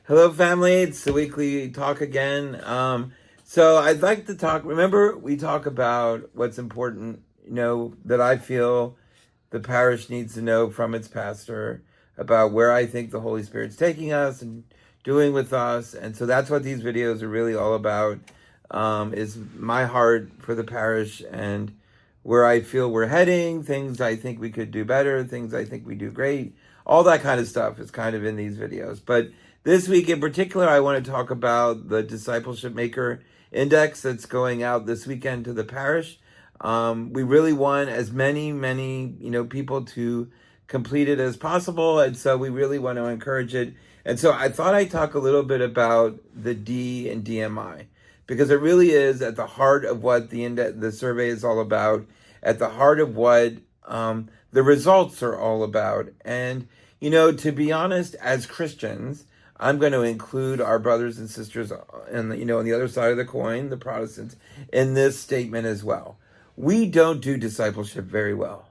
Hello, family. It's the weekly talk again. So I'd like to talk. Remember, we talk about what's important, that I feel the parish needs to know from its pastor about where I think the Holy Spirit's taking us and doing with us. And so that's what these videos are really all about, is my heart for the parish and where I feel we're heading, things I think we could do better, things I think we do great. All that kind of stuff is kind of in these videos. But this week in particular, I want to talk about the Discipleship Maker Index that's going out this weekend to the parish. We really want as many, people to complete it as possible. And so we really want to encourage it. And so I thought I'd talk a little bit about the D and DMI, because it really is at the heart of what the survey is all about, at the heart of what the results are all about. And, to be honest, as Christians, I'm going to include our brothers and sisters on the other side of the coin, the Protestants, in this statement as well. We don't do discipleship very well.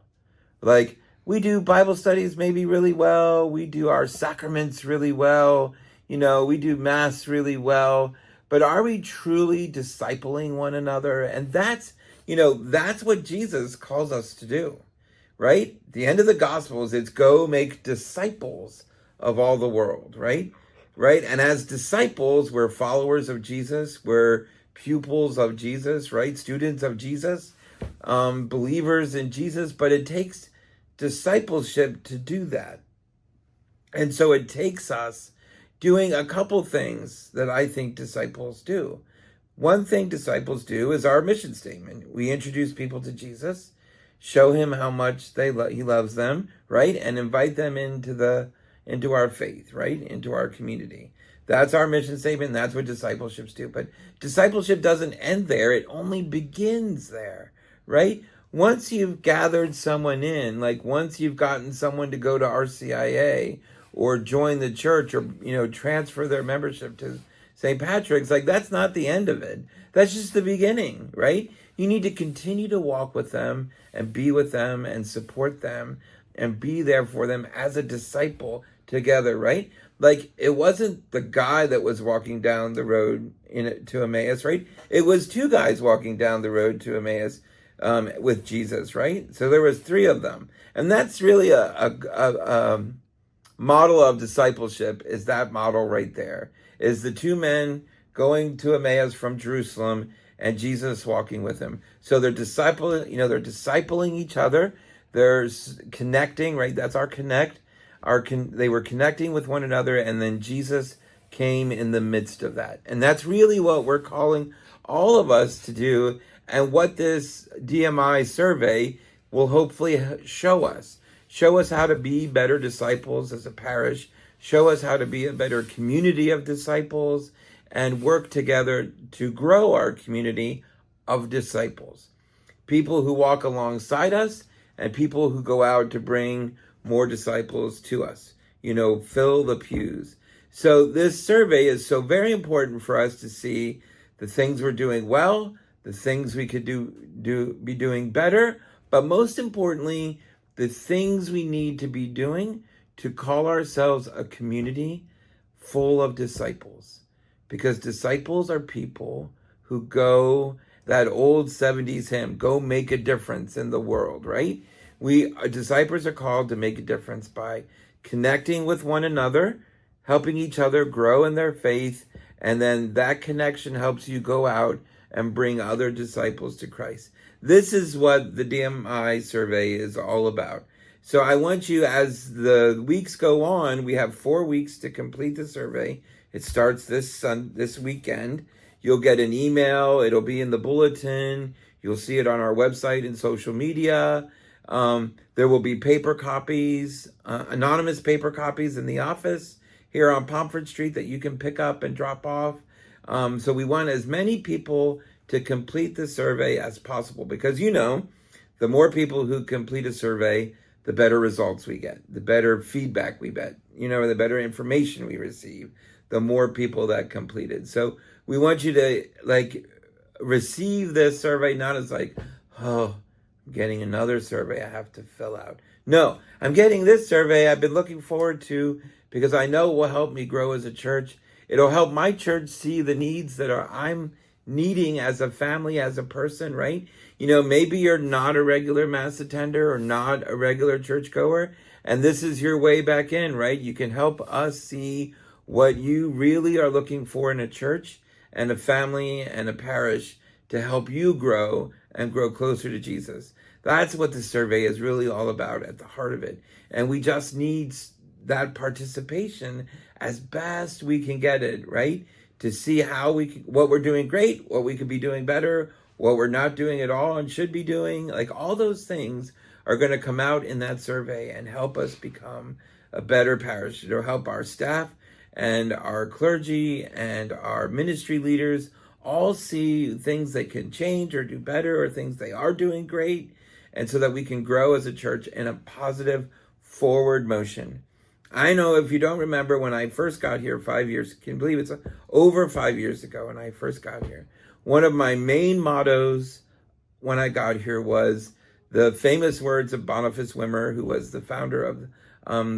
Like, we do Bible studies maybe really well. We do our sacraments really well. We do Mass really well. But are we truly discipling one another? And that's what Jesus calls us to do, right? The end of the Gospels, it's go make disciples of all the world, right? Right? And as disciples, we're followers of Jesus. We're pupils of Jesus, right? Students of Jesus, believers in Jesus. But it takes discipleship to do that. And so it takes us doing a couple things that I think disciples do. One thing disciples do is our mission statement. We introduce people to Jesus, show him how much he loves them, right? And invite them into our faith, right? Into our community. That's our mission statement. That's what discipleships do. But discipleship doesn't end there. It only begins there, right? Once you've gathered someone in, like once you've gotten someone to go to RCIA or join the church or, transfer their membership to St. Patrick's, like that's not the end of it. That's just the beginning, right? You need to continue to walk with them and be with them and support them and be there for them as a disciple together, right? Like it wasn't the guy that was walking down the road to Emmaus, right? It was two guys walking down the road to Emmaus with Jesus, right? So there was three of them, and that's really a model of discipleship. Is that model right there? Is the two men going to Emmaus from Jerusalem and Jesus walking with him? So they're discipling each other. They're connecting, right? That's our connect. They were connecting with one another, and then Jesus came in the midst of that. And that's really what we're calling all of us to do, and what this DMI survey will hopefully show us. Show us how to be better disciples as a parish. Show us how to be a better community of disciples, and work together to grow our community of disciples. People who walk alongside us and people who go out to bring more disciples to us, fill the pews. So this survey is so very important for us to see the things we're doing well, the things we could be doing better, but most importantly, the things we need to be doing to call ourselves a community full of disciples. Because disciples are people who go, that old 70s hymn, go make a difference in the world, right? Disciples are called to make a difference by connecting with one another, helping each other grow in their faith, and then that connection helps you go out and bring other disciples to Christ. This is what the DMI survey is all about. So I want you, as the weeks go on, we have 4 weeks to complete the survey. It starts this weekend. You'll get an email. It'll be in the bulletin. You'll see it on our website and social media. There will be paper copies, anonymous paper copies in the office here on Pomfret Street that you can pick up and drop off. So we want as many people to complete the survey as possible, because the more people who complete a survey, the better results we get, the better feedback we get, the better information we receive, the more people that completed. So we want you to receive this survey not as I'm getting another survey I have to fill out. No, I'm getting this survey I've been looking forward to because I know it will help me grow as a church It'll help my church see the needs that I'm needing as a family, as a person, right? Maybe you're not a regular mass attender or not a regular churchgoer, and this is your way back in, right? You can help us see what you really are looking for in a church and a family and a parish to help you grow and grow closer to Jesus. That's what the survey is really all about at the heart of it. And we just need that participation as best we can get it, right? To see what we're doing great, what we could be doing better, what we're not doing at all and should be doing. Like all those things are going to come out in that survey and help us become a better parish. It'll help our staff and our clergy and our ministry leaders all see things they can change or do better or things they are doing great, and so that we can grow as a church in a positive forward motion. I know if you don't remember when I first got here 5 years, can you believe it's over 5 years ago when I first got here, one of my main mottos when I got here was the famous words of Boniface Wimmer, who was the founder of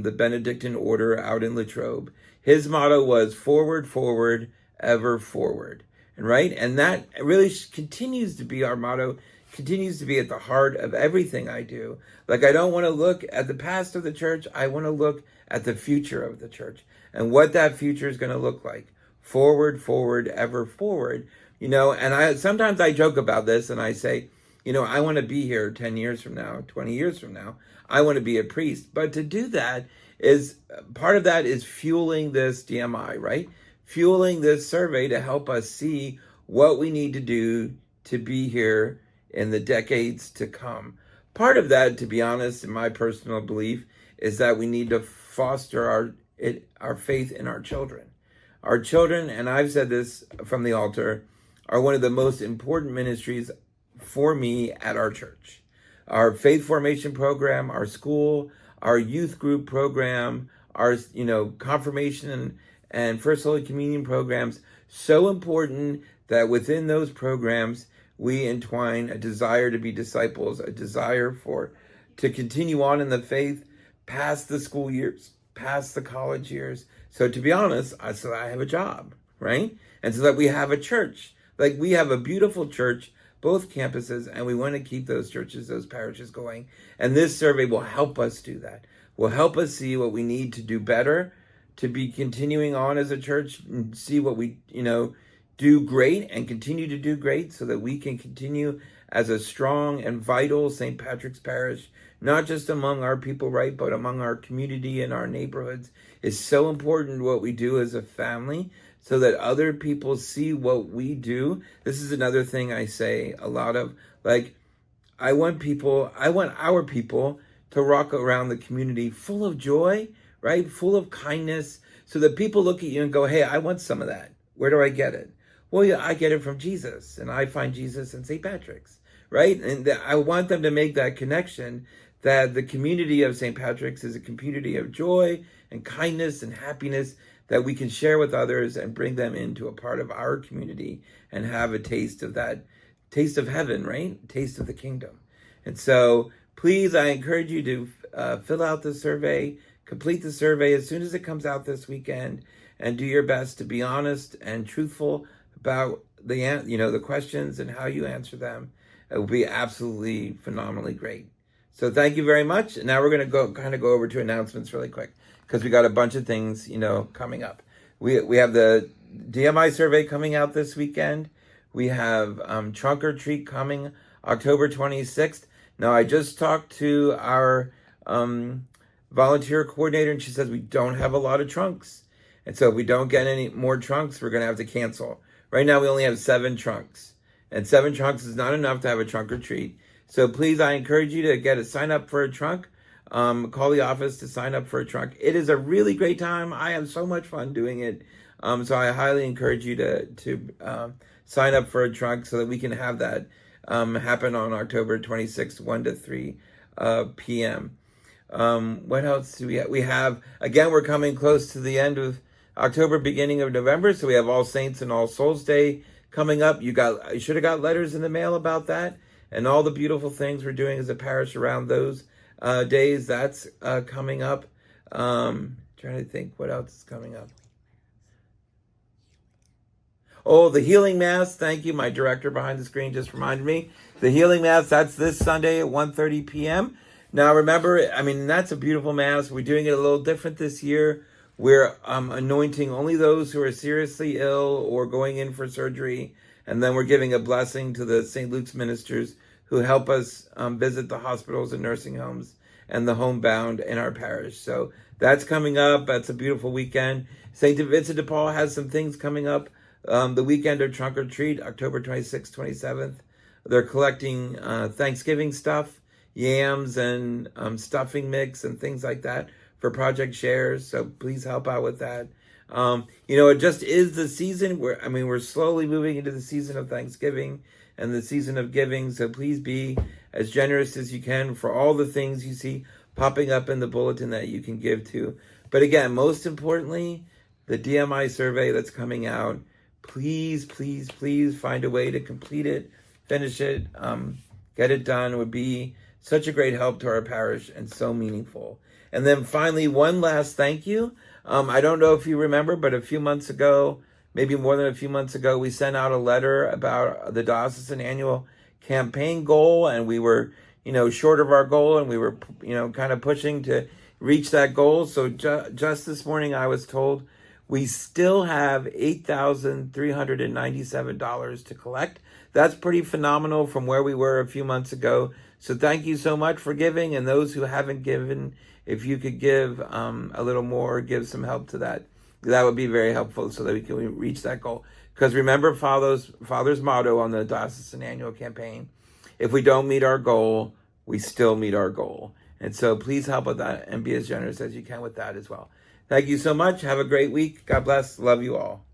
the Benedictine order out in Latrobe. His motto was forward, forward, ever forward. And that really continues to be our motto, continues to be at the heart of everything I do. Like, I don't want to look at the past of the church. I want to look at the future of the church and what that future is going to look like. Forward, forward, ever forward. And sometimes I joke about this and I say, I want to be here 10 years from now, 20 years from now. I want to be a priest. But to do that part of that is fueling this DMI, right? Fueling this survey to help us see what we need to do to be here in the decades to come. Part of that, to be honest, in my personal belief, is that we need to foster our faith in our children. Our children, and I've said this from the altar, are one of the most important ministries for me at our church. Our faith formation program, our school, our youth group program, our confirmation and First Holy Communion programs, so important that within those programs we entwine a desire to be disciples, a desire to continue on in the faith past the school years, past the college years. So to be honest, I have a job, right? And so that we have a church. Like, we have a beautiful church, both campuses, and we want to keep those churches, those parishes going. And this survey will help us do that. Will help us see what we need to do better, to be continuing on as a church, and see what we, do great and continue to do great, so that we can continue as a strong and vital St. Patrick's Parish, not just among our people, right, but among our community and our neighborhoods. It's so important what we do as a family, so that other people see what we do. This is another thing I say a lot of, like, I want our people to walk around the community full of joy, right? Full of kindness, so that people look at you and go, hey, I want some of that. Where do I get it? Well, yeah, I get it from Jesus, and I find Jesus in St. Patrick's, right? And I want them to make that connection, that the community of St. Patrick's is a community of joy and kindness and happiness that we can share with others and bring them into a part of our community and have a taste of that, taste of heaven, right? Taste of the kingdom. And so please, I encourage you to fill out the survey, complete the survey as soon as it comes out this weekend, and do your best to be honest and truthful about the questions and how you answer them. It will be absolutely phenomenally great. So thank you very much. And now we're going to go over to announcements really quick, because we got a bunch of things, coming up. We have the DMI survey coming out this weekend. We have Trunk or Treat coming October 26th. Now, I just talked to our volunteer coordinator, and she says we don't have a lot of trunks. And so if we don't get any more trunks, we're going to have to cancel. Right now, we only have 7 trunks. And 7 trunks is not enough to have a trunk or treat. So please, I encourage you to sign up for a trunk. Call the office to sign up for a trunk. It is a really great time. I have so much fun doing it. So I highly encourage you to sign up for a trunk so that we can have that happen on October 26th, 1 to 3 p.m. What else do we have? We have, again, we're coming close to the end of October, beginning of November. So we have All Saints and All Souls Day coming up. You should have got letters in the mail about that and all the beautiful things we're doing as a parish around those days. That's coming up. Trying to think what else is coming up. Oh, the Healing Mass. Thank you. My director behind the screen just reminded me. The Healing Mass, that's this Sunday at 1:30 p.m. Now, remember, I mean, that's a beautiful Mass. We're doing it a little different this year. We're anointing only those who are seriously ill or going in for surgery. And then we're giving a blessing to the St. Luke's ministers who help us visit the hospitals and nursing homes and the homebound in our parish. So that's coming up. That's a beautiful weekend. St. Vincent de Paul has some things coming up. The weekend of Trunk or Treat, October 26th, 27th. They're collecting Thanksgiving stuff, yams and stuffing mix and things like that for Project Shares. So please help out with that. It just is the season where, we're slowly moving into the season of Thanksgiving and the season of giving. So please be as generous as you can for all the things you see popping up in the bulletin that you can give to. But again, most importantly, the DMI survey that's coming out, please, please, please find a way to complete it, finish it, get it done. It would be such a great help to our parish and so meaningful. And then finally, one last thank you. I don't know if you remember, but a few months ago, maybe more than a few months ago, we sent out a letter about the diocesan annual campaign goal, and we were, short of our goal, and we were, kind of pushing to reach that goal. So just this morning, I was told we still have $8,397 to collect. That's pretty phenomenal from where we were a few months ago. So thank you so much for giving, and those who haven't given, if you could give a little more, give some help to that would be very helpful so that we can reach that goal. Because remember Father's motto on the diocesan annual campaign, if we don't meet our goal, we still meet our goal. And so please help with that and be as generous as you can with that as well. Thank you so much. Have a great week. God bless. Love you all.